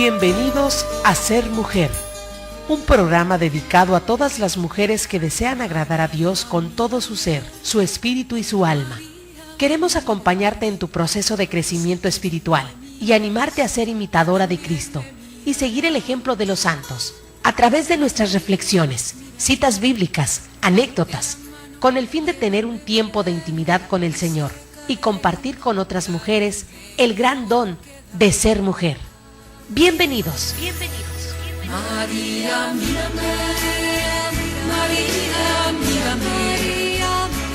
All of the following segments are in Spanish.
Bienvenidos a Ser Mujer, un programa dedicado a todas las mujeres que desean agradar a Dios con todo su ser, su espíritu y su alma. Queremos acompañarte en tu proceso de crecimiento espiritual y animarte a ser imitadora de Cristo y seguir el ejemplo de los santos a través de nuestras reflexiones, citas bíblicas, anécdotas, con el fin de tener un tiempo de intimidad con el Señor y compartir con otras mujeres el gran don de ser mujer. Bienvenidos. María, mírame, María, mírame,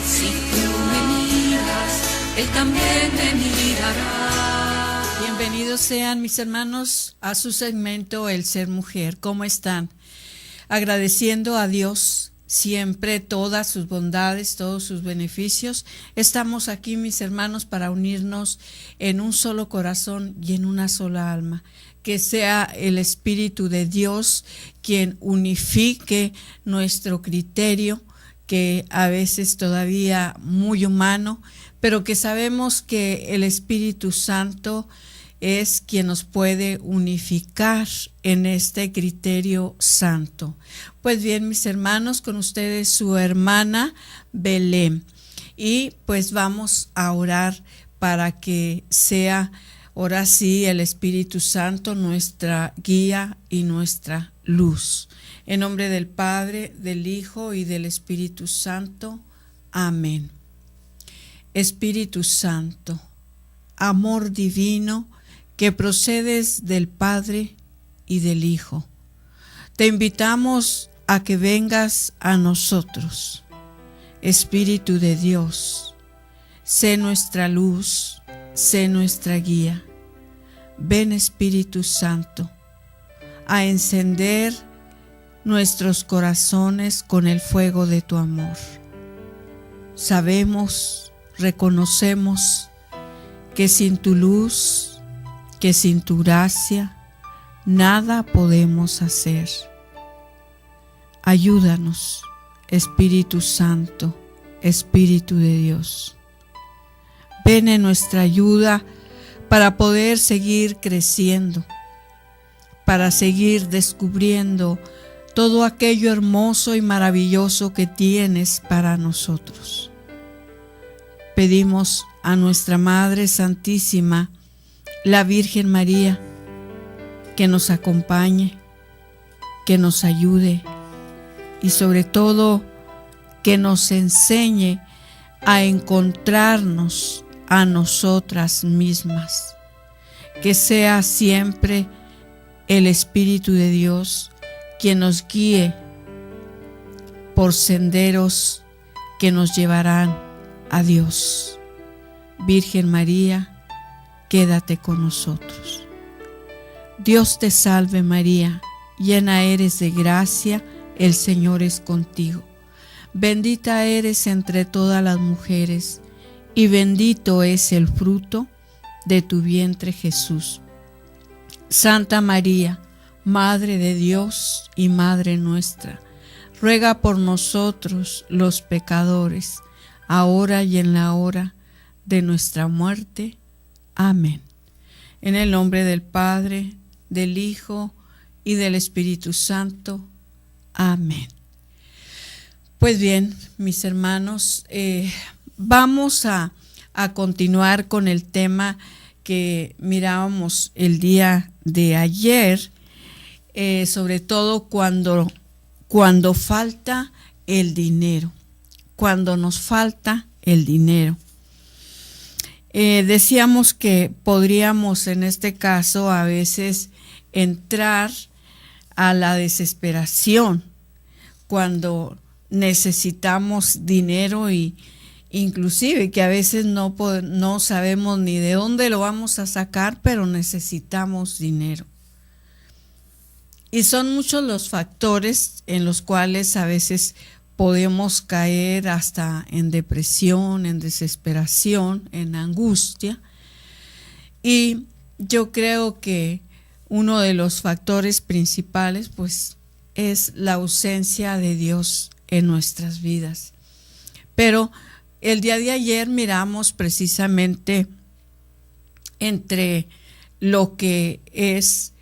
si tú me miras, Él también me mirará. Bienvenidos sean mis hermanos a su segmento El Ser Mujer. ¿Cómo están? Agradeciendo a Dios siempre todas sus bondades, todos sus beneficios. Estamos aquí, mis hermanos, para unirnos en un solo corazón y en una sola alma. Que sea el Espíritu de Dios quien unifique nuestro criterio, que a veces todavía muy humano, pero que sabemos que el Espíritu Santo es quien nos puede unificar en este criterio santo. Pues bien, mis hermanos, con ustedes su hermana Belén. Y pues vamos a orar para que sea ahora sí el Espíritu Santo nuestra guía y nuestra luz. En nombre del Padre, del Hijo y del Espíritu Santo. Amén. Espíritu Santo, amor divino que procedes del Padre y del Hijo, te invitamos a que vengas a nosotros. Espíritu de Dios, sé nuestra luz, sé nuestra guía. Ven, Espíritu Santo, a encender nuestros corazones con el fuego de tu amor. Sabemos, reconocemos que sin tu luz, que sin tu gracia, nada podemos hacer. Ayúdanos, Espíritu Santo, Espíritu de Dios. Ven en nuestra ayuda para poder seguir creciendo, para seguir descubriendo todo aquello hermoso y maravilloso que tienes para nosotros. Pedimos a nuestra Madre Santísima, la Virgen María, que nos acompañe, que nos ayude y sobre todo que nos enseñe a encontrarnos a nosotras mismas. Que sea siempre el Espíritu de Dios quien nos guíe por senderos que nos llevarán a Dios. Virgen María, quédate con nosotros. Dios te salve María, llena eres de gracia, el Señor es contigo. Bendita eres entre todas las mujeres, y bendito es el fruto de tu vientre Jesús. Santa María, Madre de Dios y Madre nuestra, ruega por nosotros los pecadores, ahora y en la hora de nuestra muerte. Amén. En el nombre del Padre, del Hijo y del Espíritu Santo. Amén. Pues bien, mis hermanos, vamos a continuar con el tema que mirábamos el día de ayer, sobre todo cuando falta el dinero, cuando nos falta el dinero. Decíamos que podríamos en este caso a veces entrar a la desesperación cuando necesitamos dinero y inclusive que a veces no sabemos ni de dónde lo vamos a sacar, pero necesitamos dinero. Y son muchos los factores en los cuales a veces podemos caer hasta en depresión, en desesperación, en angustia. Y yo creo que uno de los factores principales, pues, es la ausencia de Dios en nuestras vidas. Pero el día de ayer miramos precisamente entre lo que es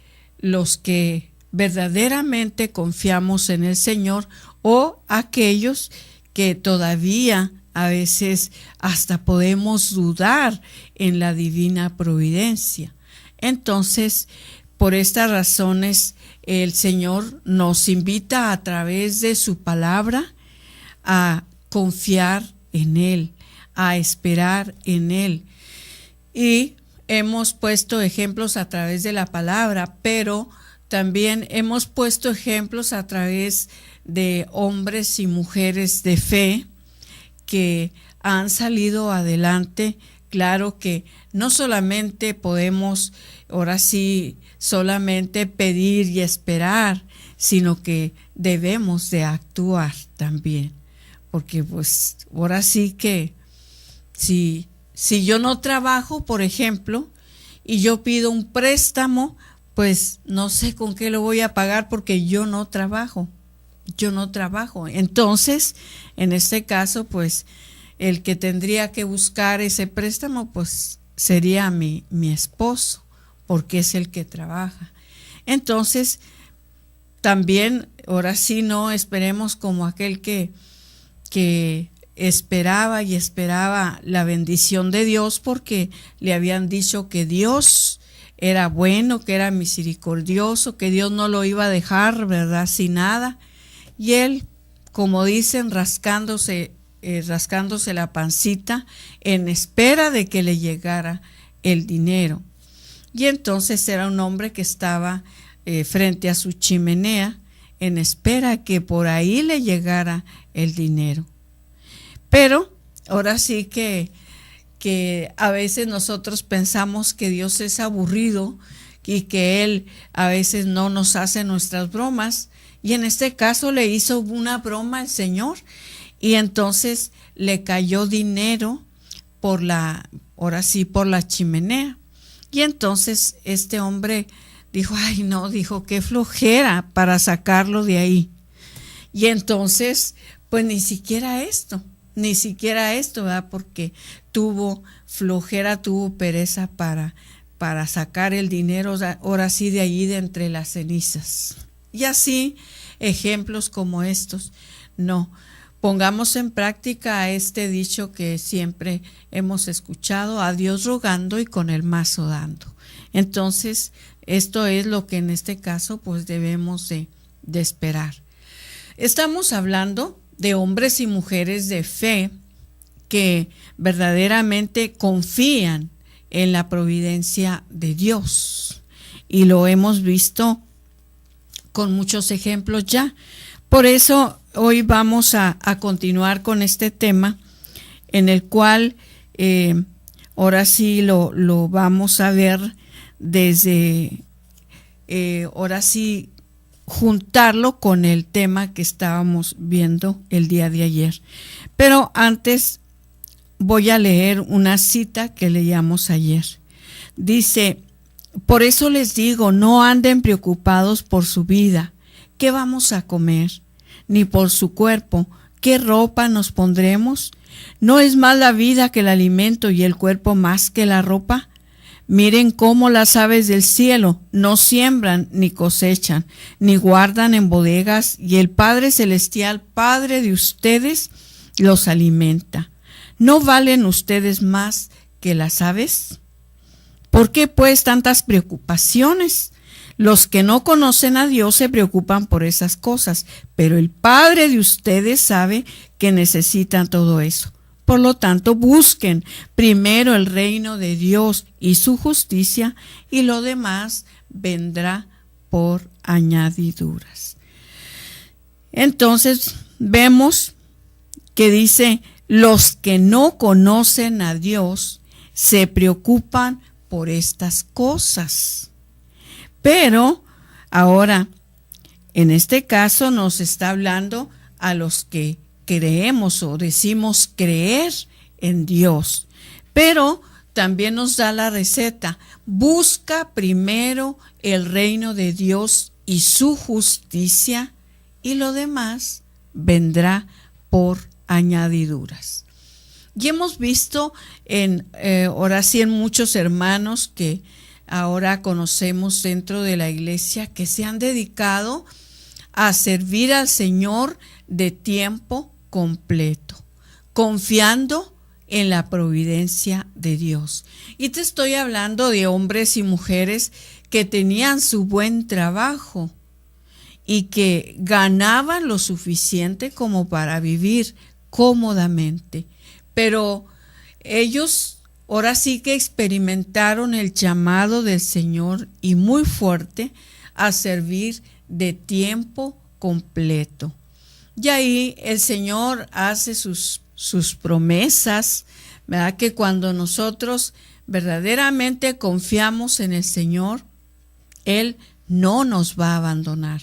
los que verdaderamente confiamos en el Señor o aquellos que todavía a veces hasta podemos dudar en la divina providencia. Entonces, por estas razones, el Señor nos invita a través de su palabra a confiar en Él, a esperar en Él. Y hemos puesto ejemplos a través de la palabra, pero también hemos puesto ejemplos a través de hombres y mujeres de fe que han salido adelante. Claro que no solamente podemos, ahora sí, solamente pedir y esperar, sino que debemos de actuar también. Porque pues ahora sí que si yo no trabajo, por ejemplo, y yo pido un préstamo, pues no sé con qué lo voy a pagar porque yo no trabajo. Entonces, en este caso, pues el que tendría que buscar ese préstamo, pues sería mi esposo, porque es el que trabaja. Entonces, también, ahora sí, no esperemos como aquel que esperaba y esperaba la bendición de Dios, porque le habían dicho que Dios era bueno, que era misericordioso, que Dios no lo iba a dejar, ¿verdad?, sin nada. Y él, como dicen, rascándose la pancita en espera de que le llegara el dinero. Y entonces era un hombre que estaba frente a su chimenea en espera que por ahí le llegara el dinero. Pero ahora sí que a veces nosotros pensamos que Dios es aburrido y que Él a veces no nos hace nuestras bromas. Y en este caso le hizo una broma al Señor y entonces le cayó dinero por la chimenea. Y entonces este hombre dijo, ay no, dijo, qué flojera para sacarlo de ahí. Y entonces, pues ni siquiera esto, ¿verdad? Porque tuvo flojera, tuvo pereza para sacar el dinero, ahora sí, de allí de entre las cenizas. Y así, ejemplos como estos. No, pongamos en práctica este dicho que siempre hemos escuchado: a Dios rogando y con el mazo dando. Entonces, esto es lo que en este caso pues debemos de esperar. Estamos hablando de hombres y mujeres de fe que verdaderamente confían en la providencia de Dios. Y lo hemos visto con muchos ejemplos ya. Por eso hoy vamos a continuar con este tema, en el cual ahora sí lo vamos a ver desde, ahora sí, juntarlo con el tema que estábamos viendo el día de ayer. Pero antes voy a leer una cita que leíamos ayer. Dice: por eso les digo, no anden preocupados por su vida, ¿qué vamos a comer? Ni por su cuerpo, ¿qué ropa nos pondremos? ¿No es más la vida que el alimento y el cuerpo más que la ropa? Miren cómo las aves del cielo no siembran ni cosechan, ni guardan en bodegas, y el Padre Celestial, Padre de ustedes, los alimenta. ¿No valen ustedes más que las aves? ¿Por qué pues tantas preocupaciones? Los que no conocen a Dios se preocupan por esas cosas, pero el Padre de ustedes sabe que necesitan todo eso. Por lo tanto, busquen primero el reino de Dios y su justicia, y lo demás vendrá por añadiduras. Entonces, vemos que dice: los que no conocen a Dios se preocupan por estas cosas. Pero ahora, en este caso nos está hablando a los que creemos o decimos creer en Dios. Pero también nos da la receta: busca primero el reino de Dios y su justicia, y lo demás vendrá por añadiduras. Y hemos visto ahora sí en muchos hermanos que ahora conocemos dentro de la iglesia que se han dedicado a servir al Señor de tiempo completo, confiando en la providencia de Dios. Y te estoy hablando de hombres y mujeres que tenían su buen trabajo y que ganaban lo suficiente como para vivir cómodamente. Pero ellos ahora sí que experimentaron el llamado del Señor y muy fuerte a servir de tiempo completo. Y ahí el Señor hace sus promesas, ¿verdad? Que cuando nosotros verdaderamente confiamos en el Señor, Él no nos va a abandonar.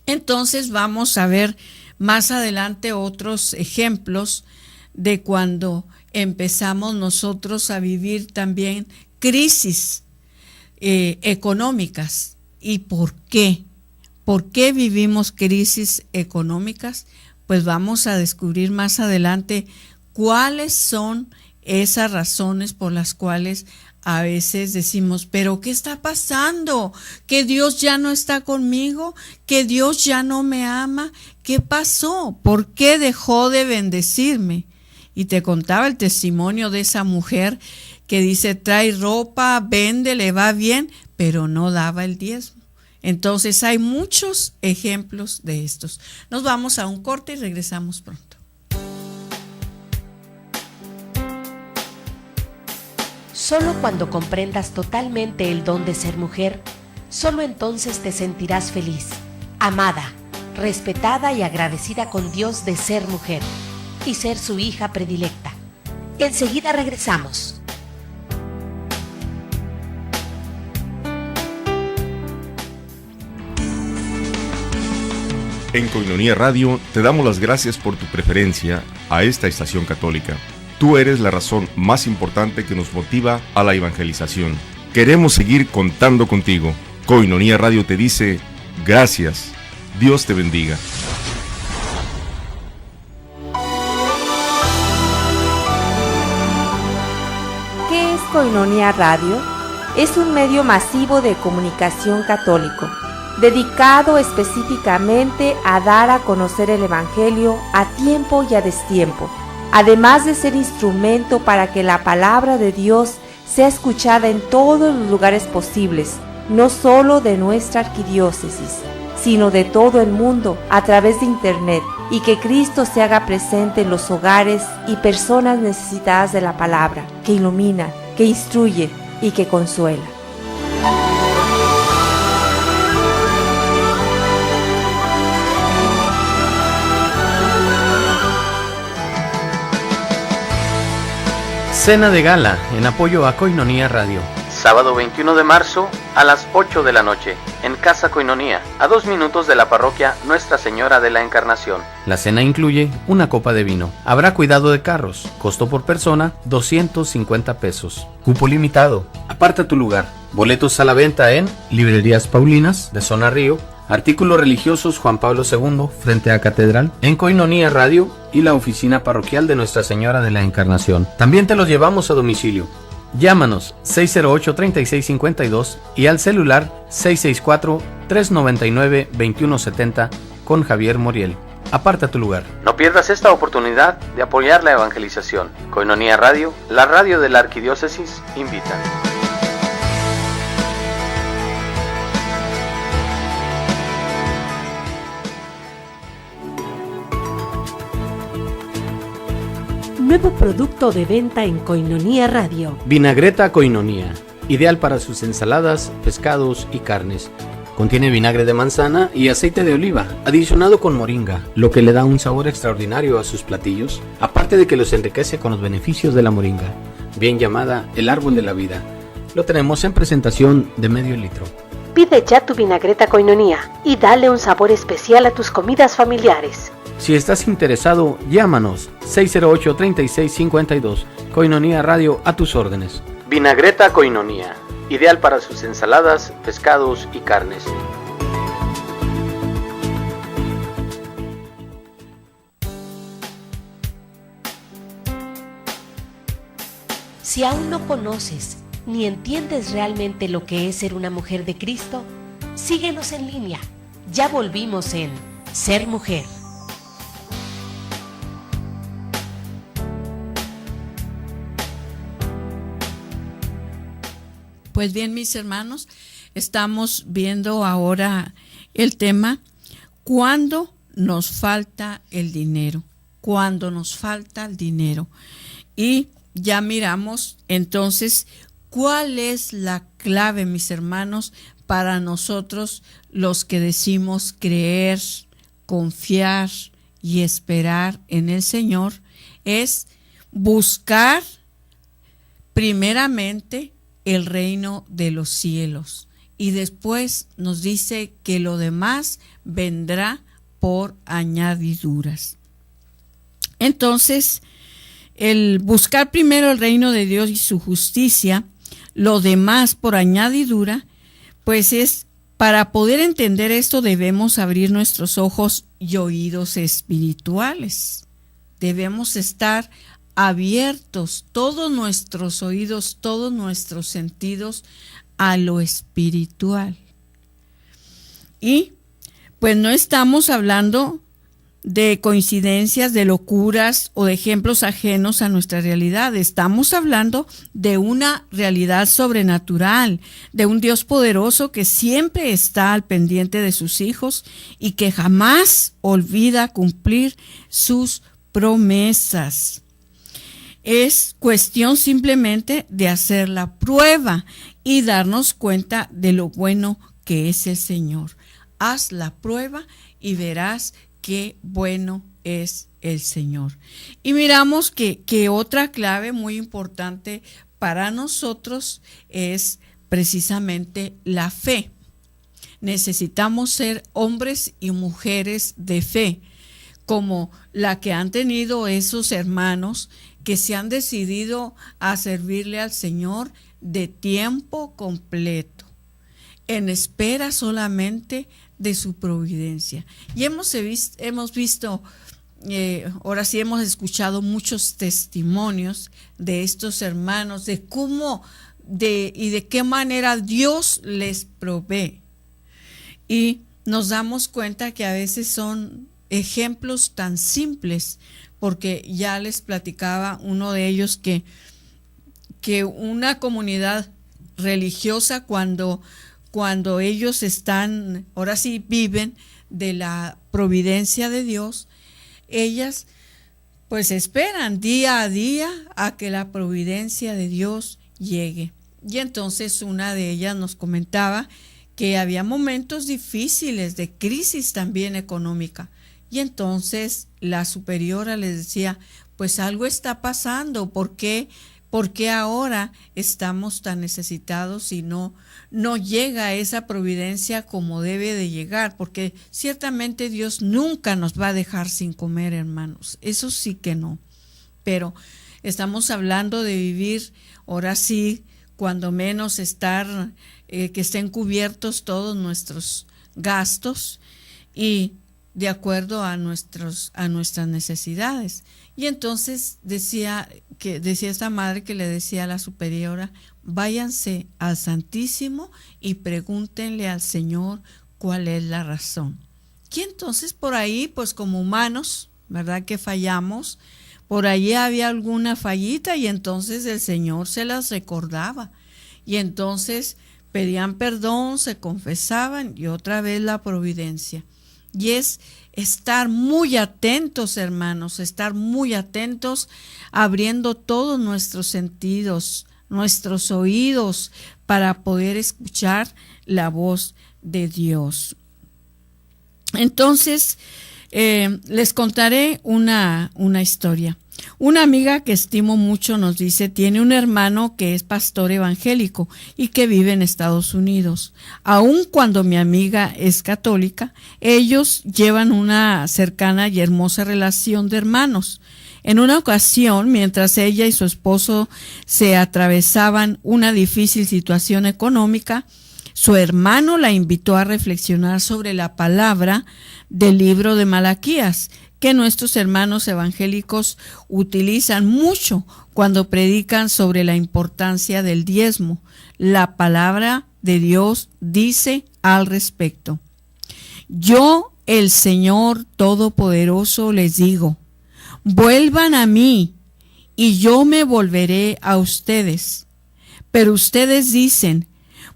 Entonces vamos a ver más adelante otros ejemplos de cuando empezamos nosotros a vivir también crisis económicas. ¿Y por qué? ¿Por qué vivimos crisis económicas? Pues vamos a descubrir más adelante cuáles son esas razones por las cuales a veces decimos, pero ¿qué está pasando? ¿Que Dios ya no está conmigo? ¿Que Dios ya no me ama? ¿Qué pasó? ¿Por qué dejó de bendecirme? Y te contaba el testimonio de esa mujer que dice, trae ropa, vende, le va bien, pero no daba el diezmo. Entonces hay muchos ejemplos de estos. Nos vamos a un corte y regresamos pronto. Solo cuando comprendas totalmente el don de ser mujer, solo entonces te sentirás feliz, amada, respetada y agradecida con Dios de ser mujer y ser su hija predilecta. Enseguida regresamos. En Koinonía Radio te damos las gracias por tu preferencia a esta estación católica. Tú eres la razón más importante que nos motiva a la evangelización. Queremos seguir contando contigo. Koinonía Radio te dice, gracias. Dios te bendiga. ¿Qué es Koinonía Radio? Es un medio masivo de comunicación católico, dedicado específicamente a dar a conocer el Evangelio a tiempo y a destiempo, además de ser instrumento para que la palabra de Dios sea escuchada en todos los lugares posibles, no solo de nuestra arquidiócesis, sino de todo el mundo a través de Internet, y que Cristo se haga presente en los hogares y personas necesitadas de la palabra, que ilumina, que instruye y que consuela. Cena de gala en apoyo a Koinonía Radio. Sábado 21 de marzo a las 8 de la noche en Casa Koinonía, a 2 minutos de la parroquia Nuestra Señora de la Encarnación. La cena incluye una copa de vino. Habrá cuidado de carros. Costo por persona 250 pesos. Cupo limitado. Aparta tu lugar. Boletos a la venta en Librerías Paulinas de Zona Río, Artículos Religiosos Juan Pablo II frente a Catedral, en Koinonía Radio y la oficina parroquial de Nuestra Señora de la Encarnación. También te los llevamos a domicilio. Llámanos 608-3652 y al celular 664-399-2170 con Javier Moriel. Aparta tu lugar. No pierdas esta oportunidad de apoyar la evangelización. Koinonía Radio, la radio de la Arquidiócesis, invita. Nuevo producto de venta en Koinonía Radio. Vinagreta Koinonía, ideal para sus ensaladas, pescados y carnes. Contiene vinagre de manzana y aceite de oliva, adicionado con moringa, lo que le da un sabor extraordinario a sus platillos, aparte de que los enriquece con los beneficios de la moringa, bien llamada el árbol de la vida. Lo tenemos en presentación de medio litro. Pide ya tu vinagreta Koinonía y dale un sabor especial a tus comidas familiares. Si estás interesado, llámanos 608-3652. Koinonía Radio, a tus órdenes. Vinagreta Koinonía, ideal para sus ensaladas, pescados y carnes. Si aún no conoces ni entiendes realmente lo que es ser una mujer de Cristo, síguenos en línea. Ya volvimos en Ser Mujer. Pues bien, mis hermanos, estamos viendo ahora el tema ¿cuándo nos falta el dinero? Cuando nos falta el dinero. Y ya miramos entonces cuál es la clave, mis hermanos, para nosotros los que decimos creer, confiar y esperar en el Señor, es buscar primeramente el reino de los cielos. Y después nos dice que lo demás vendrá por añadiduras. Entonces, el buscar primero el reino de Dios y su justicia, lo demás por añadidura, pues es, para poder entender esto debemos abrir nuestros ojos y oídos espirituales. Debemos estar abiertos, todos nuestros oídos, todos nuestros sentidos a lo espiritual. Y pues no estamos hablando de coincidencias, de locuras o de ejemplos ajenos a nuestra realidad. Estamos hablando de una realidad sobrenatural, de un Dios poderoso que siempre está al pendiente de sus hijos y que jamás olvida cumplir sus promesas. Es cuestión simplemente de hacer la prueba y darnos cuenta de lo bueno que es el Señor. Haz la prueba y verás qué bueno es el Señor. Y miramos que otra clave muy importante para nosotros es precisamente la fe. Necesitamos ser hombres y mujeres de fe, como la que han tenido esos hermanos que se han decidido a servirle al Señor de tiempo completo, en espera solamente de su providencia. Y hemos visto, ahora sí hemos escuchado muchos testimonios de estos hermanos, de cómo y de qué manera Dios les provee. Y nos damos cuenta que a veces son ejemplos tan simples, porque ya les platicaba uno de ellos que una comunidad religiosa cuando ellos están, ahora sí viven de la providencia de Dios, ellas pues esperan día a día a que la providencia de Dios llegue. Y entonces una de ellas nos comentaba que había momentos difíciles de crisis también económica. Y entonces la superiora les decía, pues algo está pasando, ¿por qué ahora estamos tan necesitados y no llega esa providencia como debe de llegar? Porque ciertamente Dios nunca nos va a dejar sin comer, hermanos, eso sí que no. Pero estamos hablando de vivir, ahora sí, cuando menos que estén cubiertos todos nuestros gastos y de acuerdo a nuestras necesidades. Y entonces decía esta madre que le decía a la superiora, váyanse al Santísimo y pregúntenle al Señor cuál es la razón. Y entonces por ahí, pues como humanos, ¿verdad que fallamos? Por ahí había alguna fallita y entonces el Señor se las recordaba. Y entonces pedían perdón, se confesaban y otra vez la providencia. Y es estar muy atentos, hermanos, estar muy atentos, abriendo todos nuestros sentidos, nuestros oídos, para poder escuchar la voz de Dios. Entonces, les contaré una historia. Una amiga que estimo mucho nos dice, tiene un hermano que es pastor evangélico y que vive en Estados Unidos. Aun cuando mi amiga es católica, ellos llevan una cercana y hermosa relación de hermanos. En una ocasión, mientras ella y su esposo se atravesaban una difícil situación económica, su hermano la invitó a reflexionar sobre la palabra del libro de Malaquías, que nuestros hermanos evangélicos utilizan mucho cuando predican sobre la importancia del diezmo. La palabra de Dios dice al respecto: yo, el Señor Todopoderoso, les digo, vuelvan a mí y yo me volveré a ustedes. Pero ustedes dicen,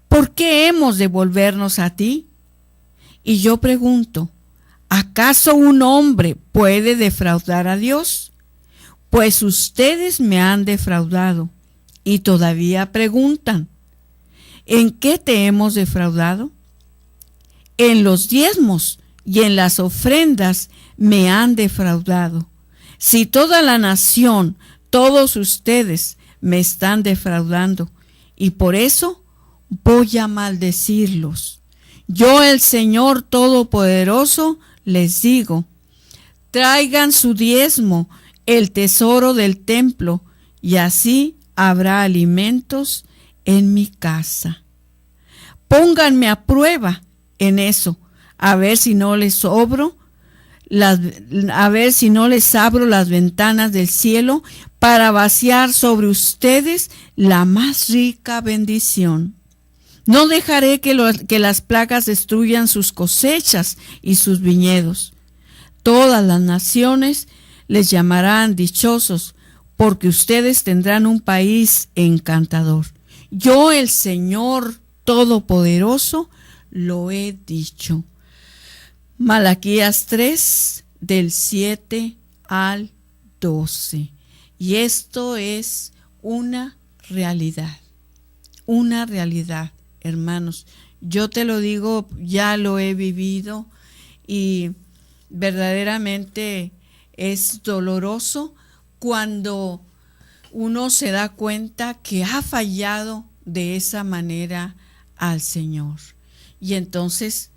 ¿por qué hemos de volvernos a ti? Y yo pregunto, ¿acaso un hombre puede defraudar a Dios? Pues ustedes me han defraudado y todavía preguntan, ¿en qué te hemos defraudado? En los diezmos y en las ofrendas me han defraudado. Si toda la nación, todos ustedes me están defraudando, y por eso voy a maldecirlos. Yo, el Señor Todopoderoso, les digo, traigan su diezmo, el tesoro del templo, y así habrá alimentos en mi casa. Pónganme a prueba en eso, a ver si no les abro las ventanas del cielo para vaciar sobre ustedes la más rica bendición. No dejaré que las plagas destruyan sus cosechas y sus viñedos. Todas las naciones les llamarán dichosos, porque ustedes tendrán un país encantador. Yo, el Señor Todopoderoso, lo he dicho. Malaquías 3, del 7 al 12. Y esto es una realidad, hermanos. Yo te lo digo, ya lo he vivido y verdaderamente es doloroso cuando uno se da cuenta que ha fallado de esa manera al Señor. Y entonces,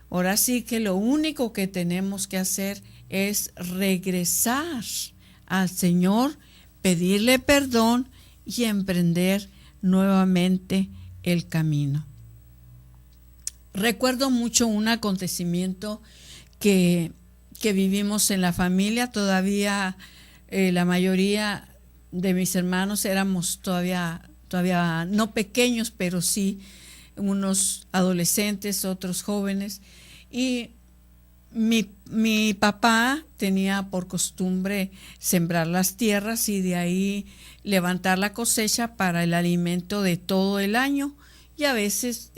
ahora sí que lo único que tenemos que hacer es regresar al Señor, pedirle perdón y emprender nuevamente el camino. Recuerdo mucho un acontecimiento que vivimos en la familia. Todavía la mayoría de mis hermanos éramos todavía no pequeños, pero sí unos adolescentes, otros jóvenes. Y mi papá tenía por costumbre sembrar las tierras y de ahí levantar la cosecha para el alimento de todo el año. Y a veces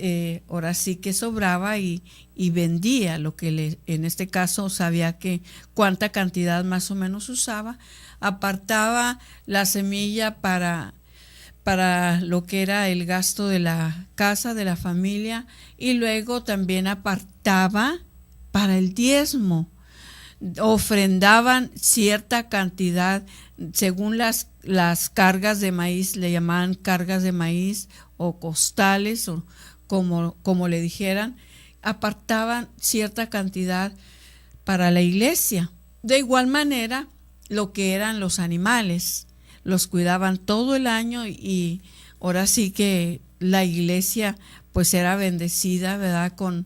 ahora sí que sobraba y vendía lo que en este caso sabía que cuánta cantidad más o menos usaba. Apartaba la semilla para lo que era el gasto de la casa, de la familia, y luego también apartaba para el diezmo. Ofrendaban cierta cantidad según las cargas de maíz, le llamaban cargas de maíz o costales, o como le dijeran, apartaban cierta cantidad para la iglesia. De igual manera, lo que eran los animales, los cuidaban todo el año y ahora sí que la iglesia pues era bendecida, ¿verdad?, con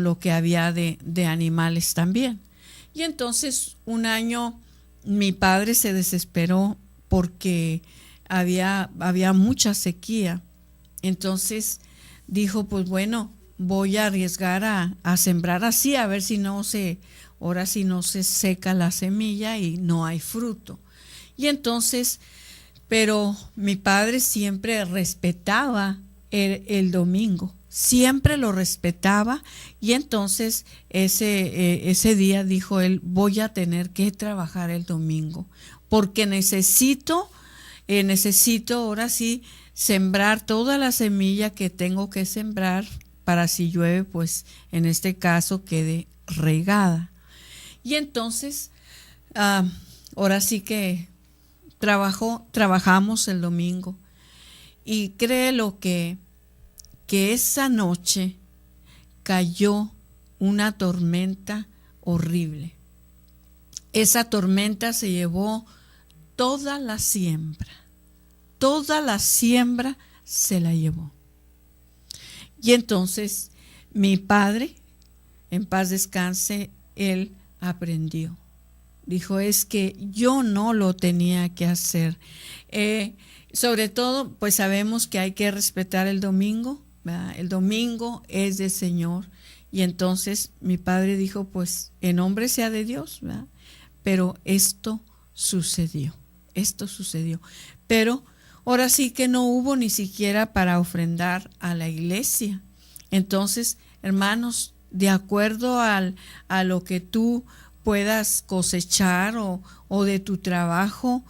lo que había de animales también. Y entonces un año mi padre se desesperó porque había mucha sequía. Entonces dijo, pues bueno, voy a arriesgar a sembrar así, a ver si no se seca la semilla y no hay fruto. Y entonces, pero mi padre siempre respetaba el domingo, siempre lo respetaba, y entonces ese día dijo él, voy a tener que trabajar el domingo, porque necesito ahora sí sembrar toda la semilla que tengo que sembrar para si llueve, pues en este caso quede regada. Y entonces, ahora sí que trabajamos el domingo, y créelo que esa noche cayó una tormenta horrible. Esa tormenta se llevó toda la siembra se la llevó. Y entonces mi padre, en paz descanse, él aprendió dijo, es que yo no lo tenía que hacer. Sobre todo, pues sabemos que hay que respetar el domingo, ¿verdad? El domingo es del Señor. Y entonces mi padre dijo, pues en nombre sea de Dios, ¿verdad? Pero esto sucedió. Pero ahora sí que no hubo ni siquiera para ofrendar a la iglesia. Entonces, hermanos, de acuerdo a lo que tú puedas cosechar o de tu trabajo,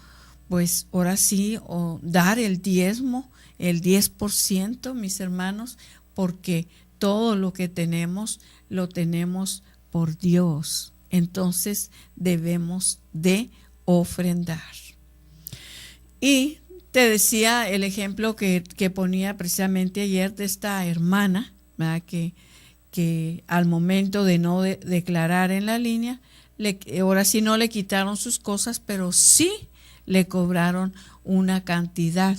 pues ahora sí, o dar el diezmo, el 10%, mis hermanos, porque todo lo que tenemos, lo tenemos por Dios. Entonces debemos de ofrendar. Y te decía el ejemplo que ponía precisamente ayer de esta hermana, ¿verdad? Que al momento de no declarar en la línea, ahora sí no le quitaron sus cosas, pero sí le cobraron una cantidad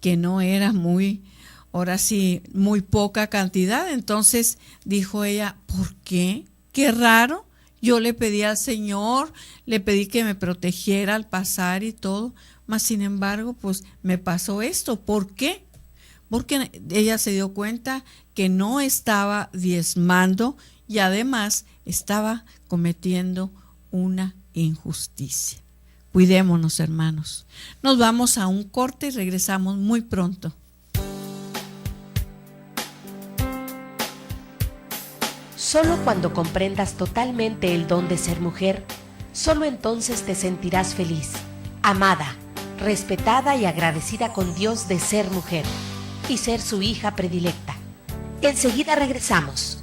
que no era muy poca cantidad. Entonces dijo ella, ¿por qué? Qué raro. Yo le pedí al Señor, le pedí que me protegiera al pasar y todo, mas sin embargo, pues me pasó esto. ¿Por qué? Porque ella se dio cuenta que no estaba diezmando y además estaba cometiendo una injusticia. Cuidémonos, hermanos. Nos vamos a un corte y regresamos muy pronto. Solo cuando comprendas totalmente el don de ser mujer, solo entonces te sentirás feliz, amada, respetada y agradecida con Dios de ser mujer y ser su hija predilecta. Enseguida regresamos.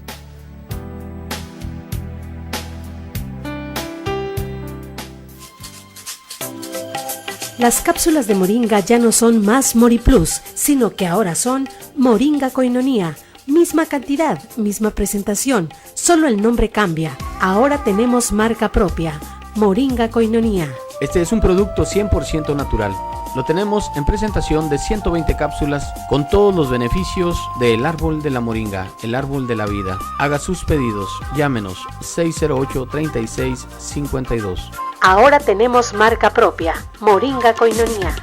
Las cápsulas de Moringa ya no son más MoriPlus, sino que ahora son Moringa Koinonia. Misma cantidad, misma presentación, solo el nombre cambia. Ahora tenemos marca propia, Moringa Koinonia. Este es un producto 100% natural. Lo tenemos en presentación de 120 cápsulas con todos los beneficios del árbol de la moringa, el árbol de la vida. Haga sus pedidos, llámenos 608-3652. Ahora tenemos marca propia, Moringa Koinonia.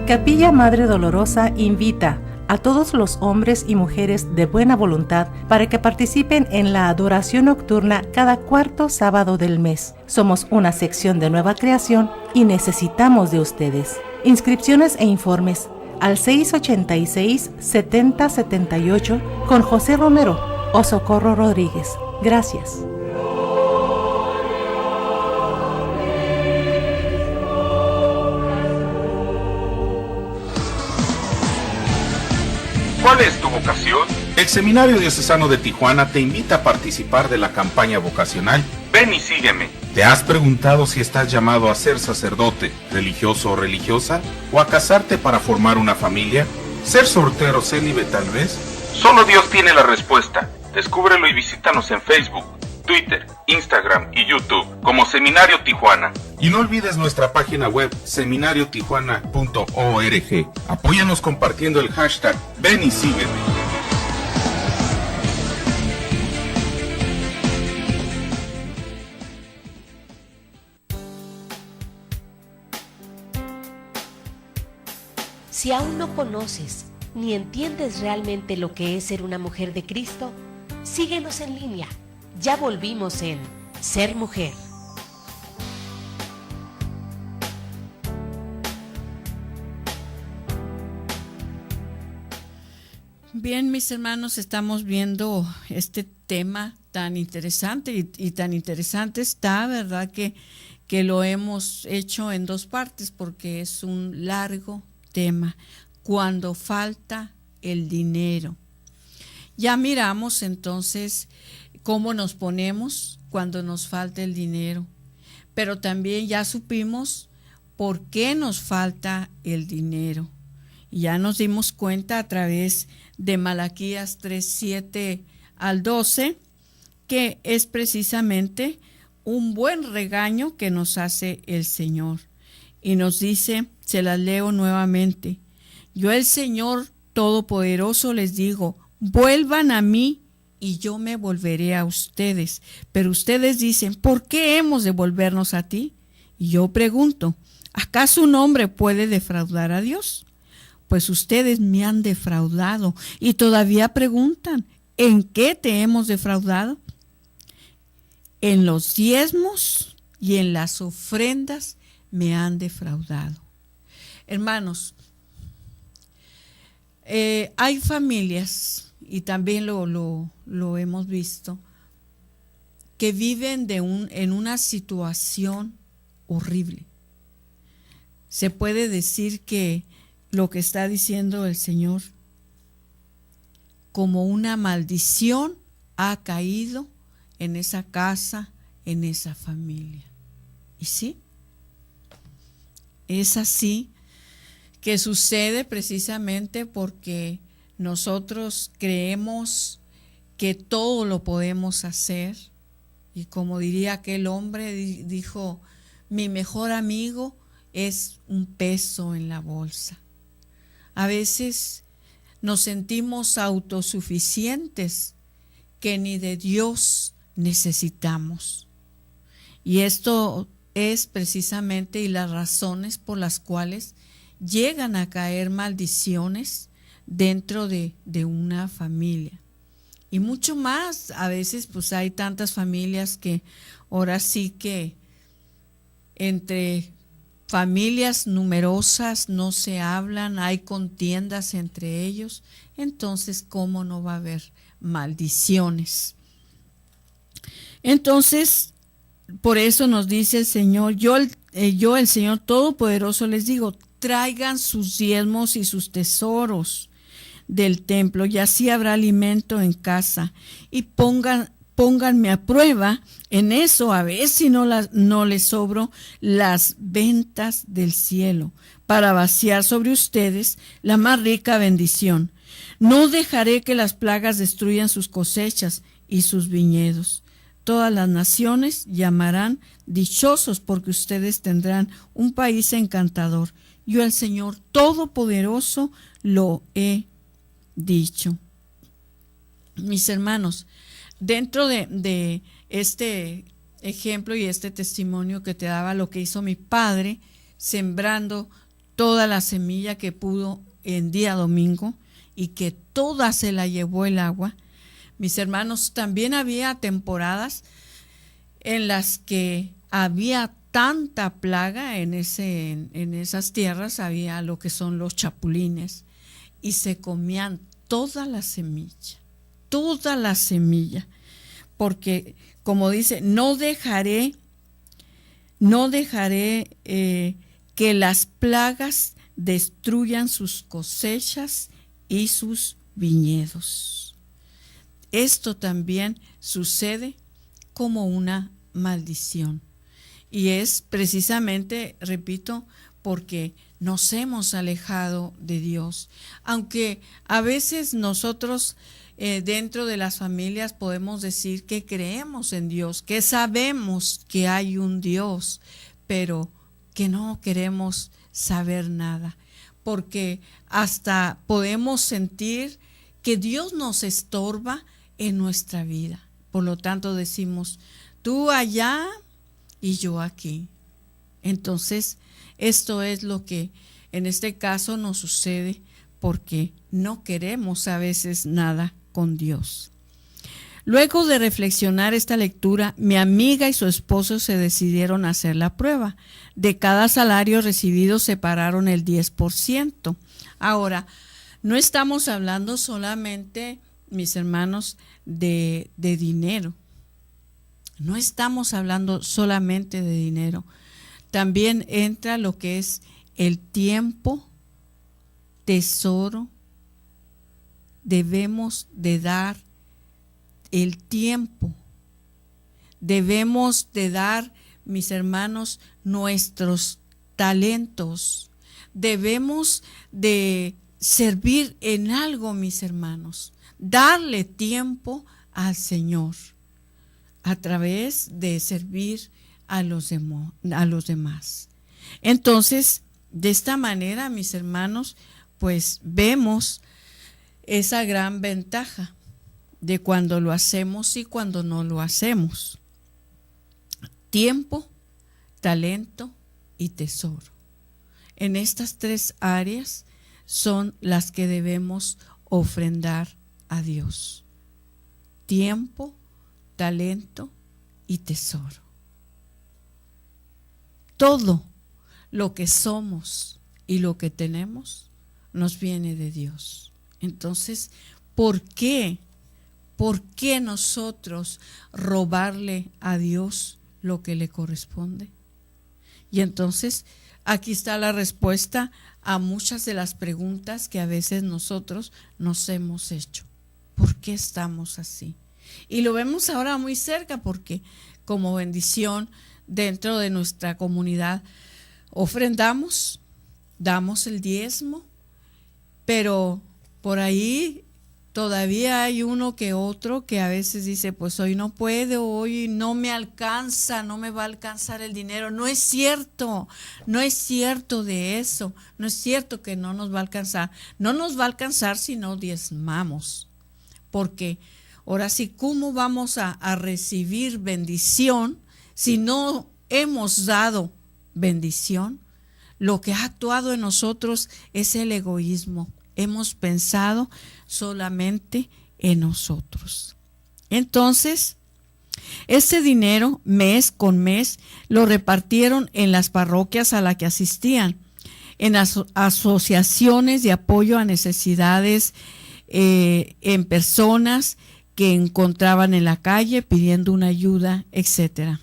Capilla Madre Dolorosa invita a todos los hombres y mujeres de buena voluntad para que participen en la adoración nocturna cada cuarto sábado del mes. Somos una sección de nueva creación y necesitamos de ustedes. Inscripciones e informes al 686-7078 con José Romero o Socorro Rodríguez. Gracias. ¿Cuál es tu vocación? El Seminario Diocesano de Tijuana te invita a participar de la campaña vocacional Ven y sígueme. ¿Te has preguntado si estás llamado a ser sacerdote, religioso o religiosa? ¿O a casarte para formar una familia? ¿Ser soltero célibe tal vez? Solo Dios tiene la respuesta. Descúbrelo y visítanos en Facebook, Twitter, Instagram y YouTube como Seminario Tijuana. Y no olvides nuestra página web seminariotijuana.org. Apóyanos compartiendo el hashtag Ven y sígueme. Si aún no conoces ni entiendes realmente lo que es ser una mujer de Cristo, síguenos en línea. Ya volvimos en Ser Mujer. Bien, mis hermanos, estamos viendo este tema tan interesante y tan interesante está, ¿verdad? Que lo hemos hecho en dos partes porque es un largo tema. Cuando falta el dinero. Ya miramos entonces cómo nos ponemos cuando nos falta el dinero, pero también ya supimos por qué nos falta el dinero. Y ya nos dimos cuenta a través de Malaquías 3:7 al 12 que es precisamente un buen regaño que nos hace el Señor. Y nos dice, se las leo nuevamente: yo el Señor Todopoderoso les digo, vuelvan a mí y yo me volveré a ustedes. Pero ustedes dicen, ¿por qué hemos de volvernos a ti? Y yo pregunto, ¿acaso un hombre puede defraudar a Dios? Pues ustedes me han defraudado y todavía preguntan, ¿en qué te hemos defraudado? En los diezmos y en las ofrendas me han defraudado. Hermanos, hay familias, y también lo hemos visto, que viven en una situación horrible. Se puede decir que lo que está diciendo el Señor, como una maldición, ha caído en esa casa, en esa familia. Y sí, es así que sucede precisamente porque nosotros creemos que todo lo podemos hacer. Y como diría aquel hombre, dijo, mi mejor amigo es un peso en la bolsa. A veces nos sentimos autosuficientes, que ni de Dios necesitamos. Y esto es precisamente y las razones por las cuales llegan a caer maldiciones dentro de una familia. Y mucho más, a veces pues hay tantas familias que ahora sí que entre familias numerosas no se hablan, hay contiendas entre ellos, entonces ¿cómo no va a haber maldiciones? Entonces, por eso nos dice el Señor, yo el Señor Todopoderoso les digo, traigan sus diezmos y sus tesoros del templo, y así habrá alimento en casa, y pónganme a prueba en eso, a ver si no les sobro las ventas del cielo, para vaciar sobre ustedes la más rica bendición. No dejaré que las plagas destruyan sus cosechas y sus viñedos. Todas las naciones llamarán dichosos, porque ustedes tendrán un país encantador. Yo, el Señor Todopoderoso, lo he dicho. Mis hermanos, dentro de este ejemplo y este testimonio que te daba lo que hizo mi padre, sembrando toda la semilla que pudo en día domingo y que toda se la llevó el agua, mis hermanos, también había temporadas en las que había tanta plaga en esas tierras, había lo que son los chapulines, y se comían toda la semilla, porque como dice, no dejaré que las plagas destruyan sus cosechas y sus viñedos. Esto también sucede como una maldición. Y es precisamente, repito, porque nos hemos alejado de Dios. Aunque a veces nosotros dentro de las familias podemos decir que creemos en Dios, que sabemos que hay un Dios, pero que no queremos saber nada. Porque hasta podemos sentir que Dios nos estorba en nuestra vida. Por lo tanto decimos, tú allá y yo aquí. Entonces, esto es lo que en este caso nos sucede porque no queremos a veces nada con Dios. Luego de reflexionar esta lectura, mi amiga y su esposo se decidieron a hacer la prueba. De cada salario recibido separaron el 10%. Ahora, no estamos hablando solamente, mis hermanos, de dinero. No estamos hablando solamente de dinero. También entra lo que es el tiempo, tesoro. Debemos de dar el tiempo. Debemos de dar, mis hermanos, nuestros talentos. Debemos de servir en algo, mis hermanos. Darle tiempo al Señor a través de servir a los demás. Entonces, de esta manera, mis hermanos, pues vemos esa gran ventaja de cuando lo hacemos y cuando no lo hacemos. Tiempo, talento y tesoro. En estas 3 áreas son las que debemos ofrendar a Dios. Tiempo, talento y tesoro. Todo lo que somos y lo que tenemos nos viene de Dios. Entonces, ¿por qué nosotros robarle a Dios lo que le corresponde? Y entonces, aquí está la respuesta a muchas de las preguntas que a veces nosotros nos hemos hecho. ¿Por qué estamos así? Y lo vemos ahora muy cerca porque como bendición dentro de nuestra comunidad ofrendamos, damos el diezmo, pero por ahí todavía hay uno que otro que a veces dice, pues hoy no puedo, hoy no me alcanza, no me va a alcanzar el dinero. No es cierto de eso, no es cierto que no nos va a alcanzar. No nos va a alcanzar si no diezmamos, porque ahora sí, ¿cómo vamos a recibir bendición si no hemos dado bendición? Lo que ha actuado en nosotros es el egoísmo. Hemos pensado solamente en nosotros. Entonces, ese dinero mes con mes lo repartieron en las parroquias a las que asistían, en asociaciones de apoyo a necesidades, en personas que encontraban en la calle pidiendo una ayuda, etcétera.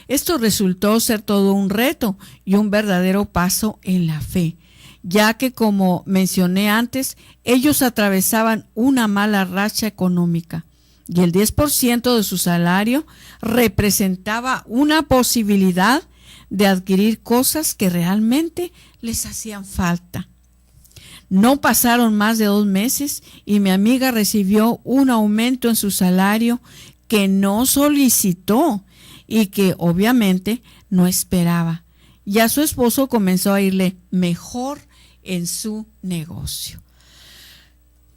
Esto resultó ser todo un reto y un verdadero paso en la fe, ya que, como mencioné antes, ellos atravesaban una mala racha económica y el 10% de su salario representaba una posibilidad de adquirir cosas que realmente les hacían falta. No pasaron más de 2 meses y mi amiga recibió un aumento en su salario que no solicitó y que obviamente no esperaba. Ya su esposo comenzó a irle mejor en su negocio.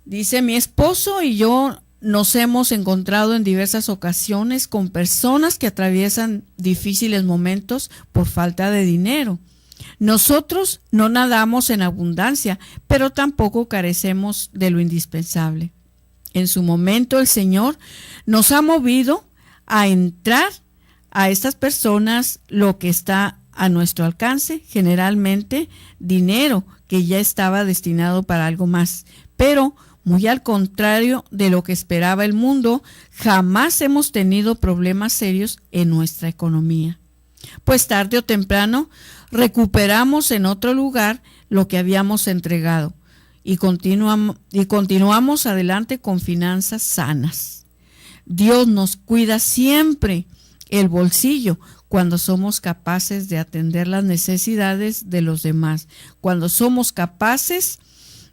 Dice, mi esposo y yo nos hemos encontrado en diversas ocasiones con personas que atraviesan difíciles momentos por falta de dinero. Nosotros no nadamos en abundancia, pero tampoco carecemos de lo indispensable. En su momento el Señor nos ha movido a entrar a estas personas lo que está a nuestro alcance, generalmente dinero que ya estaba destinado para algo más, pero muy al contrario de lo que esperaba el mundo, jamás hemos tenido problemas serios en nuestra economía. Pues tarde o temprano recuperamos en otro lugar lo que habíamos entregado y continuamos adelante con finanzas sanas. Dios nos cuida siempre el bolsillo cuando somos capaces de atender las necesidades de los demás, cuando somos capaces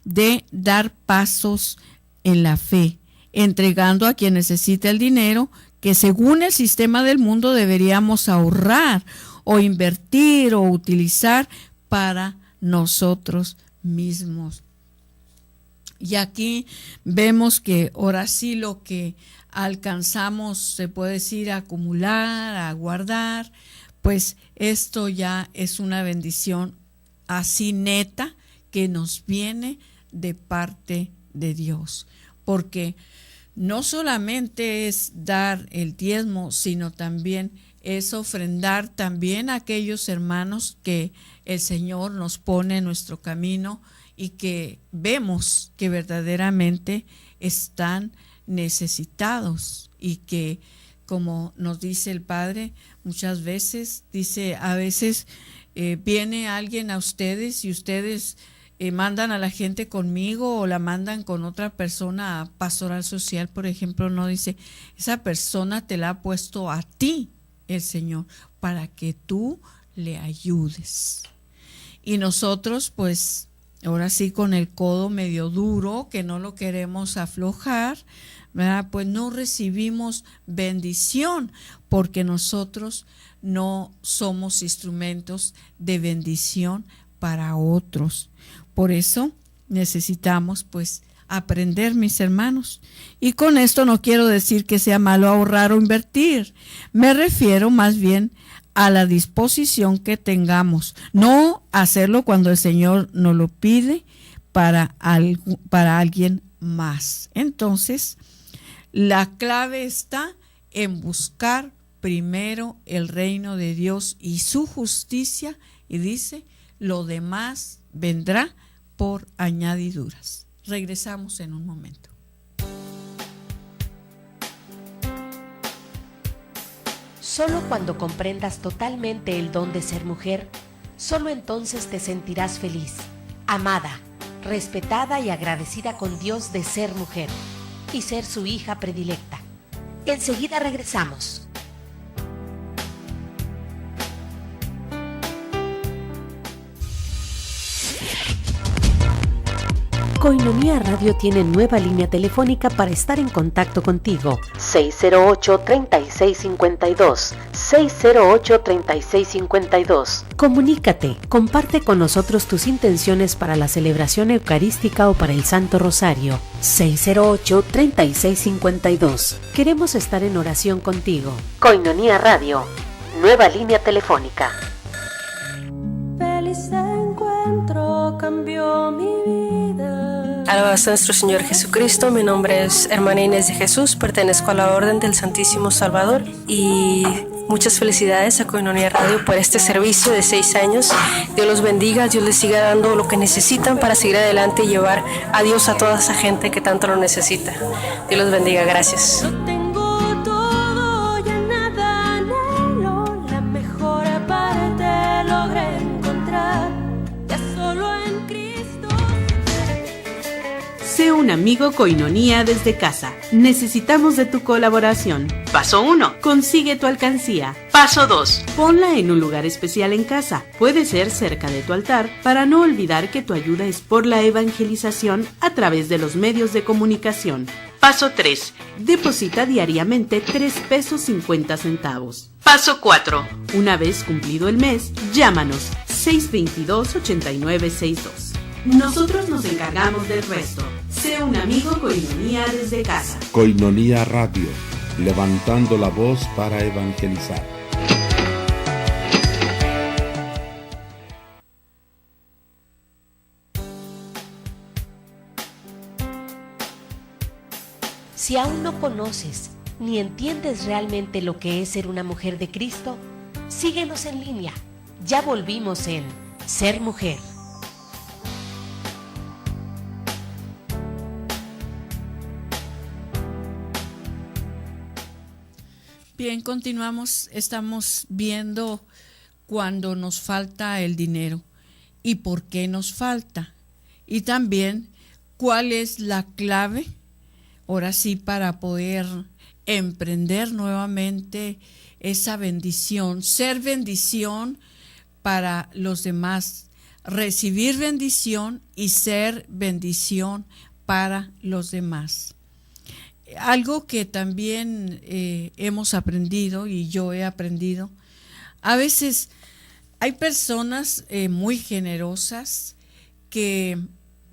de dar pasos en la fe, entregando a quien necesita el dinero que según el sistema del mundo deberíamos ahorrar o invertir o utilizar para nosotros mismos. Y aquí vemos que ahora sí lo que alcanzamos, se puede decir, a acumular, a guardar, pues esto ya es una bendición así neta que nos viene de parte de Dios, porque no solamente es dar el diezmo, sino también es ofrendar también a aquellos hermanos que el Señor nos pone en nuestro camino y que vemos que verdaderamente están necesitados y que, como nos dice el Padre, muchas veces, dice, a veces viene alguien a ustedes y ustedes mandan a la gente conmigo o la mandan con otra persona a pastoral social, por ejemplo, no dice, esa persona te la ha puesto a ti el Señor para que tú le ayudes. Y nosotros, pues, ahora sí con el codo medio duro, que no lo queremos aflojar, ¿verdad? Pues no recibimos bendición porque nosotros no somos instrumentos de bendición para otros. Por eso necesitamos pues aprender, mis hermanos. Y con esto no quiero decir que sea malo ahorrar o invertir. Me refiero más bien a la disposición que tengamos, no hacerlo cuando el Señor nos lo pide para alguien más. Entonces, la clave está en buscar primero el reino de Dios y su justicia, y dice, lo demás vendrá por añadiduras. Regresamos en un momento. Solo cuando comprendas totalmente el don de ser mujer, solo entonces te sentirás feliz, amada, respetada y agradecida con Dios de ser mujer y ser su hija predilecta. Enseguida regresamos. Koinonia Radio tiene nueva línea telefónica para estar en contacto contigo. 608-3652. 608-3652. Comunícate, comparte con nosotros tus intenciones para la celebración eucarística o para el Santo Rosario. 608-3652. Queremos estar en oración contigo. Koinonia Radio, nueva línea telefónica. Feliz encuentro cambió mi vida. Alabanza a nuestro Señor Jesucristo. Mi nombre es hermana Inés de Jesús, pertenezco a la Orden del Santísimo Salvador y muchas felicidades a Koinonia Radio por este servicio de 6 años. Dios los bendiga, Dios les siga dando lo que necesitan para seguir adelante y llevar a Dios a toda esa gente que tanto lo necesita. Dios los bendiga, gracias. Sé un amigo Koinonia desde casa. Necesitamos de tu colaboración. Paso 1. Consigue tu alcancía. Paso 2. Ponla en un lugar especial en casa. Puede ser cerca de tu altar para no olvidar que tu ayuda es por la evangelización a través de los medios de comunicación. Paso 3. Deposita diariamente 3.50 pesos. Paso 4. Una vez cumplido el mes, llámanos 622-8962. Nosotros nos encargamos del resto. Sé un amigo Koinonia desde casa. Koinonia Radio, levantando la voz para evangelizar. Si aún no conoces ni entiendes realmente lo que es ser una mujer de Cristo, síguenos en línea. Ya volvimos en Ser Mujer. Bien, continuamos. Estamos viendo cuando nos falta el dinero y por qué nos falta. Y también cuál es la clave, ahora sí, para poder emprender nuevamente esa bendición, ser bendición para los demás, recibir bendición y ser bendición para los demás. Algo que también hemos aprendido y yo he aprendido, a veces hay personas muy generosas que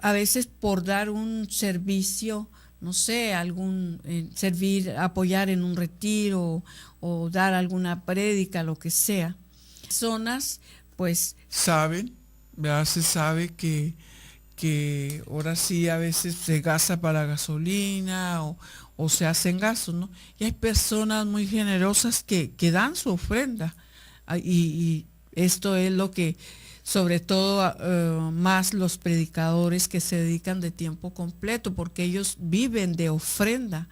a veces por dar un servicio, no sé, servir, apoyar en un retiro o dar alguna prédica, lo que sea, personas pues saben, ¿verdad? Se sabe que ahora sí a veces se gasta para gasolina o se hacen gastos, ¿no? Y hay personas muy generosas que dan su ofrenda y esto es lo que, sobre todo más los predicadores que se dedican de tiempo completo, porque ellos viven de ofrenda.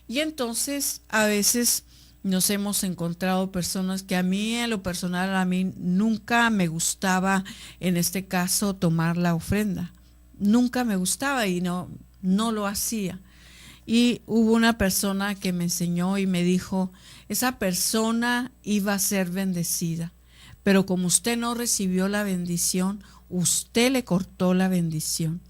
Y entonces a veces nos hemos encontrado personas que a mí, en lo personal, a mí nunca me gustaba, en este caso, tomar la ofrenda. Nunca me gustaba y no lo hacía. Y hubo una persona que me enseñó y me dijo, esa persona iba a ser bendecida, pero como usted no recibió la bendición, usted le cortó la bendición.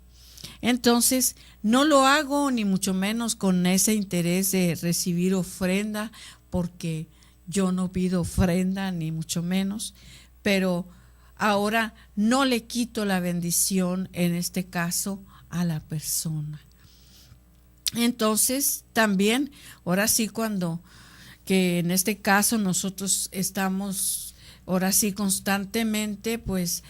Entonces, no lo hago ni mucho menos con ese interés de recibir ofrenda, porque yo no pido ofrenda ni mucho menos, pero ahora no le quito la bendición, en este caso, a la persona. Entonces también, ahora sí, cuando que en este caso nosotros estamos ahora sí constantemente pues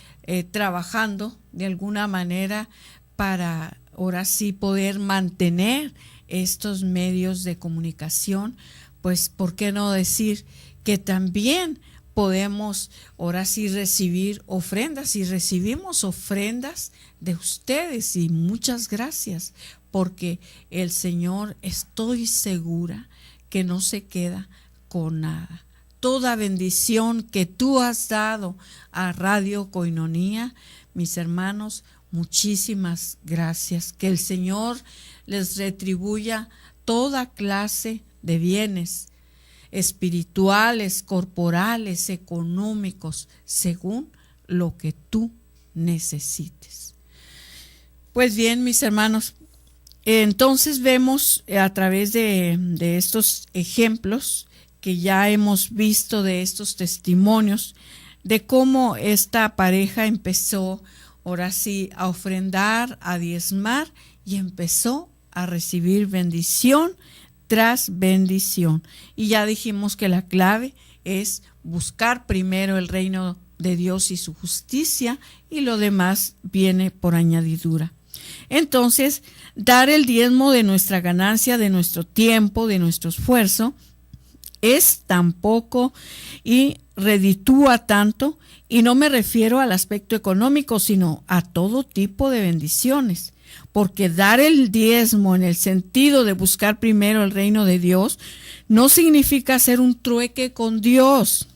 trabajando de alguna manera para ahora sí poder mantener estos medios de comunicación, pues ¿por qué no decir que también podemos ahora sí recibir ofrendas, y recibimos ofrendas de ustedes, y muchas gracias, porque el Señor, estoy segura que no se queda con nada. Toda bendición que tú has dado a Radio Koinonía, mis hermanos, muchísimas gracias. Que el Señor les retribuya toda clase de bienes espirituales, corporales, económicos, según lo que tú necesites. Pues bien, mis hermanos, entonces vemos a través de estos ejemplos que ya hemos visto, de estos testimonios, de cómo esta pareja empezó ahora sí a ofrendar, a diezmar, y empezó a recibir bendición tras bendición. Y ya dijimos que la clave es buscar primero el reino de Dios y su justicia, y lo demás viene por añadidura. Entonces, dar el diezmo de nuestra ganancia, de nuestro tiempo, de nuestro esfuerzo, es tan poco y reditúa tanto, y no me refiero al aspecto económico, sino a todo tipo de bendiciones, porque dar el diezmo en el sentido de buscar primero el reino de Dios no significa hacer un trueque con Dios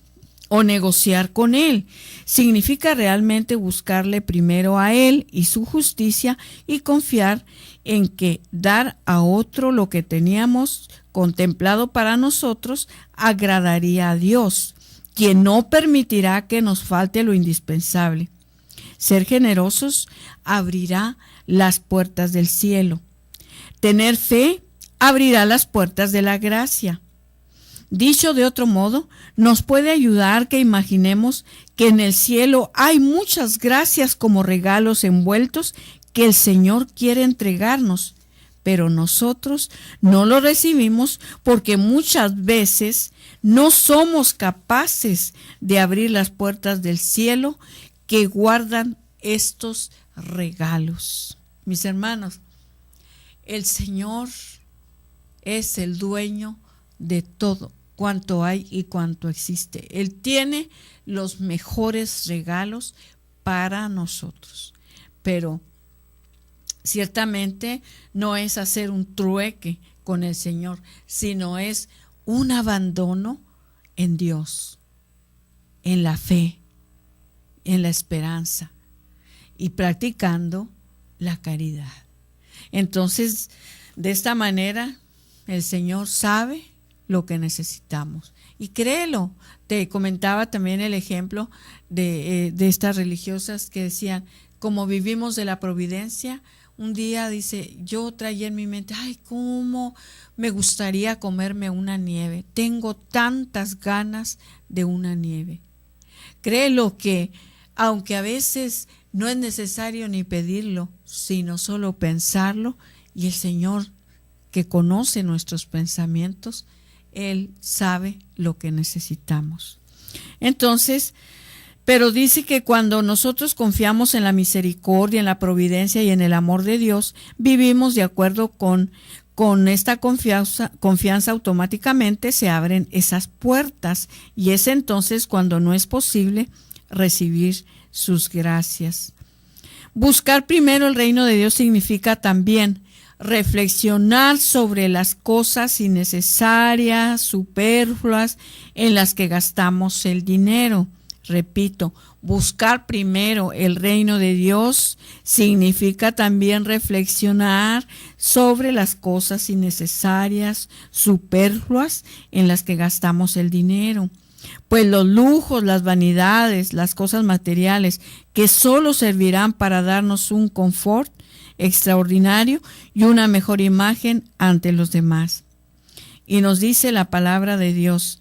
o negociar con Él. Significa realmente buscarle primero a Él y su justicia, y confiar en que dar a otro lo que teníamos contemplado para nosotros agradaría a Dios, quien no permitirá que nos falte lo indispensable. Ser generosos abrirá las puertas del cielo. Tener fe abrirá las puertas de la gracia. Dicho de otro modo, nos puede ayudar que imaginemos que en el cielo hay muchas gracias como regalos envueltos que el Señor quiere entregarnos, pero nosotros no lo recibimos porque muchas veces no somos capaces de abrir las puertas del cielo que guardan estos regalos. Mis hermanos, el Señor es el dueño de todo cuanto hay y cuanto existe. Él tiene los mejores regalos para nosotros, pero ciertamente no es hacer un trueque con el Señor, sino es un abandono en Dios, en la fe, en la esperanza, y practicando la caridad. Entonces, de esta manera, el Señor sabe lo que necesitamos. Y créelo, te comentaba también el ejemplo de estas religiosas que decían, como vivimos de la providencia, un día dice, yo traía en mi mente, ay, cómo me gustaría comerme una nieve, tengo tantas ganas de una nieve. Créelo que, aunque a veces no es necesario ni pedirlo, sino solo pensarlo, y el Señor, que conoce nuestros pensamientos, Él sabe lo que necesitamos. Entonces, pero dice que cuando nosotros confiamos en la misericordia, en la providencia y en el amor de Dios, vivimos de acuerdo con esta confianza, automáticamente se abren esas puertas, y es entonces cuando no es posible recibir sus gracias. Buscar primero el reino de Dios significa también reflexionar sobre las cosas innecesarias, superfluas, en las que gastamos el dinero. Repito, buscar primero el reino de Dios significa también reflexionar sobre las cosas innecesarias, superfluas, en las que gastamos el dinero. Pues los lujos, las vanidades, las cosas materiales que solo servirán para darnos un confort extraordinario y una mejor imagen ante los demás. Y nos dice la palabra de Dios: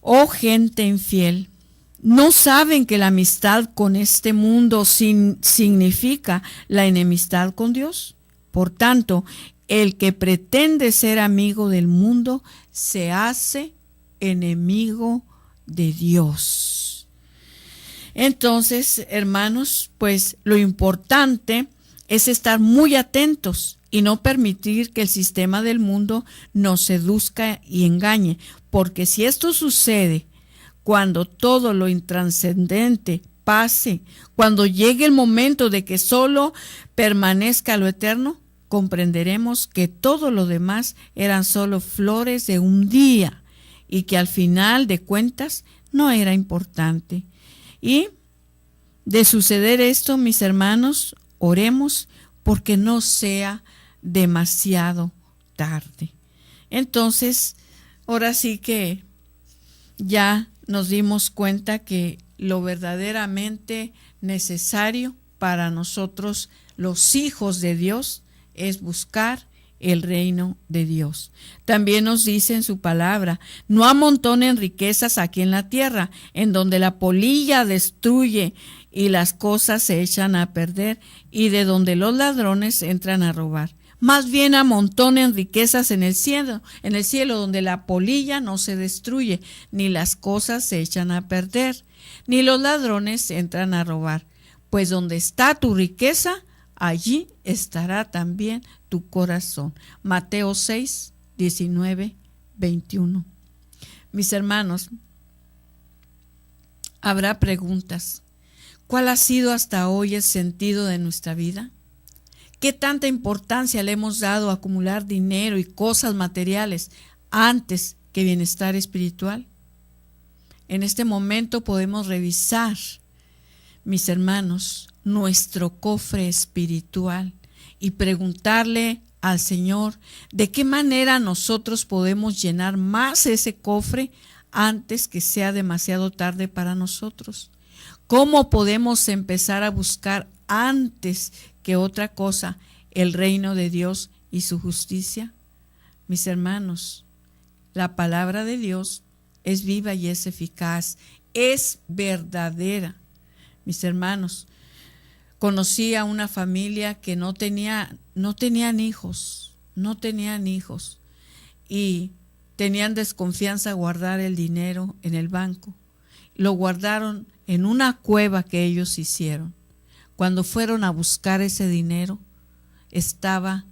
oh gente infiel, ¿no saben que la amistad con este mundo significa la enemistad con Dios? Por tanto, El que pretende ser amigo del mundo se hace enemigo de Dios. Entonces, hermanos, pues lo importante es estar muy atentos y no permitir que el sistema del mundo nos seduzca y engañe, porque si esto sucede cuando todo lo intrascendente pase, cuando llegue el momento de que solo permanezca lo eterno, comprenderemos que todo lo demás eran solo flores de un día y que al final de cuentas no era importante. Y de suceder esto, mis hermanos, oremos porque no sea demasiado tarde. Entonces, ahora sí que ya nos dimos cuenta que lo verdaderamente necesario para nosotros, los hijos de Dios, es buscar el reino de Dios. También nos dice en su palabra, no amontonen riquezas aquí en la tierra, en donde la polilla destruye y las cosas se echan a perder, y de donde los ladrones entran a robar. Más bien amontonen riquezas en el cielo, donde la polilla no se destruye, ni las cosas se echan a perder, ni los ladrones entran a robar. Pues donde está tu riqueza, allí estará también tu corazón. Mateo 6, 19, 21. Mis hermanos, habrá preguntas. ¿Cuál ha sido hasta hoy el sentido de nuestra vida? ¿Qué tanta importancia le hemos dado a acumular dinero y cosas materiales antes que bienestar espiritual? En este momento podemos revisar, mis hermanos, nuestro cofre espiritual y preguntarle al Señor de qué manera nosotros podemos llenar más ese cofre antes que sea demasiado tarde para nosotros. ¿Cómo podemos empezar a buscar antes que otra cosa el reino de Dios y su justicia? Mis hermanos, la palabra de Dios es viva y es eficaz, es verdadera. Mis hermanos, conocí a una familia que no tenían hijos y tenían desconfianza guardar el dinero en el banco. Lo guardaron en una cueva que ellos hicieron. Cuando fueron a buscar ese dinero, estaba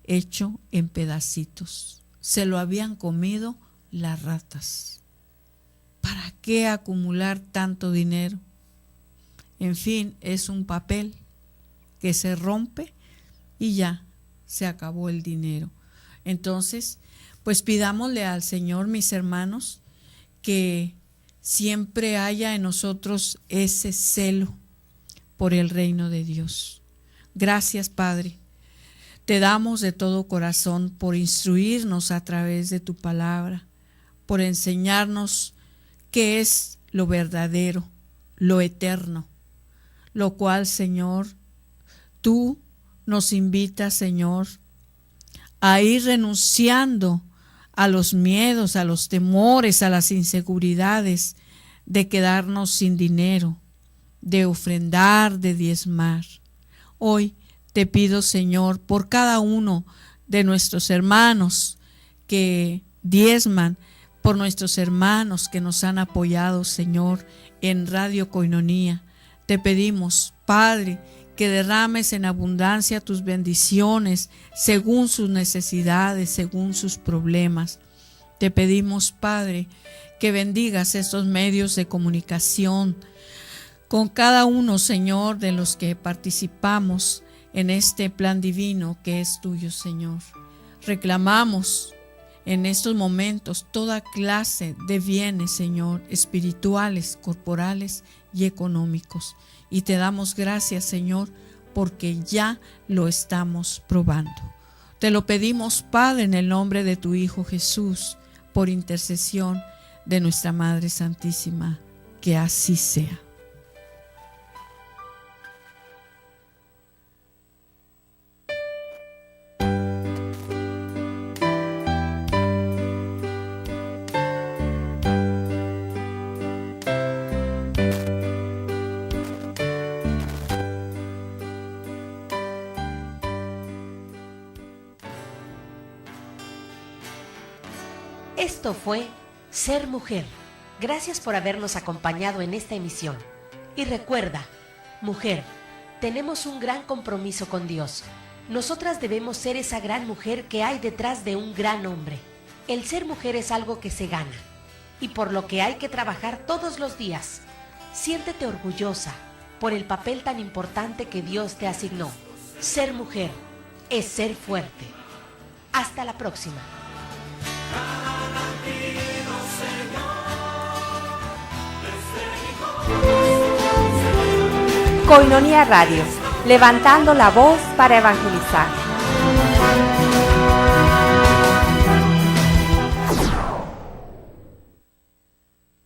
hecho en pedacitos. Se lo habían comido las ratas. ¿Para qué acumular tanto dinero? En fin, es un papel que se rompe y ya se acabó el dinero. Entonces, pues pidámosle al Señor, mis hermanos, que siempre haya en nosotros ese celo por el reino de Dios. Gracias, Padre. Te damos de todo corazón por instruirnos a través de tu palabra, por enseñarnos qué es lo verdadero, lo eterno, lo cual, Señor, tú nos invitas, Señor, a ir renunciando a los miedos, a los temores, a las inseguridades de quedarnos sin dinero, de ofrendar, de diezmar. Hoy te pido, Señor, por cada uno de nuestros hermanos que diezman, por nuestros hermanos que nos han apoyado, Señor, en Radio Koinonía. Te pedimos, Padre, que derrames en abundancia tus bendiciones según sus necesidades, según sus problemas. Te pedimos, Padre, que bendigas estos medios de comunicación con cada uno, Señor, de los que participamos en este plan divino que es tuyo, Señor. Reclamamos en estos momentos toda clase de bienes, Señor, espirituales, corporales y económicos. Y te damos gracias, Señor, porque ya lo estamos probando. Te lo pedimos, Padre, en el nombre de tu Hijo Jesús, por intercesión de nuestra Madre Santísima, que así sea. Esto fue Ser Mujer. Gracias por habernos acompañado en esta emisión. Y recuerda, mujer, tenemos un gran compromiso con Dios. Nosotras debemos ser esa gran mujer que hay detrás de un gran hombre. El ser mujer es algo que se gana y por lo que hay que trabajar todos los días. Siéntete orgullosa por el papel tan importante que Dios te asignó. Ser mujer es ser fuerte. Hasta la próxima. Koinonia Radio, levantando la voz para evangelizar.